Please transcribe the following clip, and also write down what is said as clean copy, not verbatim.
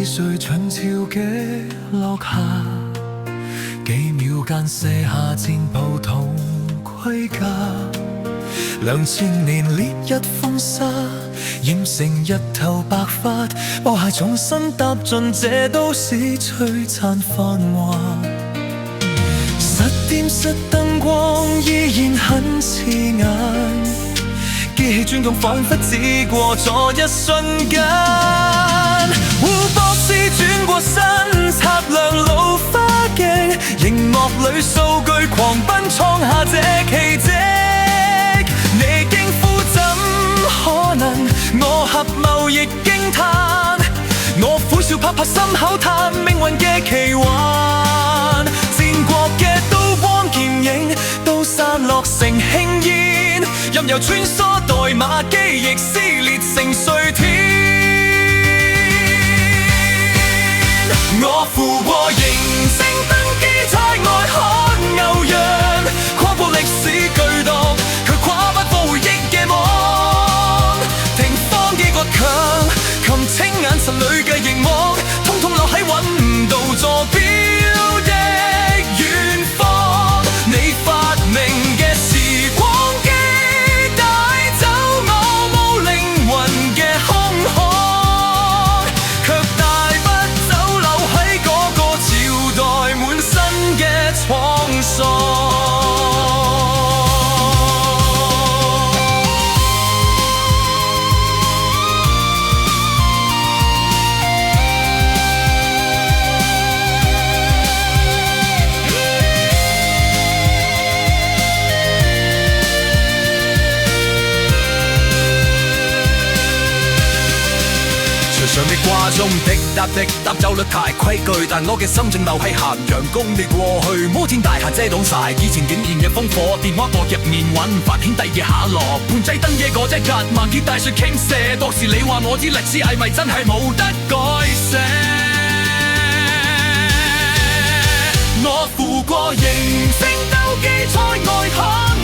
誰長潮嘅落下，幾秒間卸下戰袍同盔甲，2000年烈日風沙，染成一頭白髮，播下重新踏進這都市璀璨繁華。實店實燈光依然很刺眼，機器轉動彷彿只過咗一瞬間。胡博士轉過身，擦亮老花鏡，熒幕裏數據狂奔，創下這奇蹟。你驚呼怎可能？我合謀亦驚嘆，我苦笑拍拍心口嘆命運嘅奇幻。戰國嘅刀光劍影都散落成輕煙，任由穿梭代碼機翼撕裂成碎天。我扶過迎星登基在外看牛羊，跨過歷史巨浪，卻跨不過回憶嘅網。停方機倔強，擒清眼神裏嘅熒幕，通通落喺揾唔到坐標的遠方。你發明嘅時光機帶走我冇靈魂嘅空殼，卻帶不走留喺嗰個朝代滿身嘅滄桑。上你掛鐘滴答滴答走率太規矩，但我嘅心正留喺咸陽宮。你過去摩天大廈遮擋晒以前竟然嘅烽火，電話簿入面揾繁衍帝嘅下落，盤仔燈嘅嗰隻日萬劫大雪傾瀉。當時你話我知歷史係咪真係冇得改寫？我扶過迎星鬥機在外看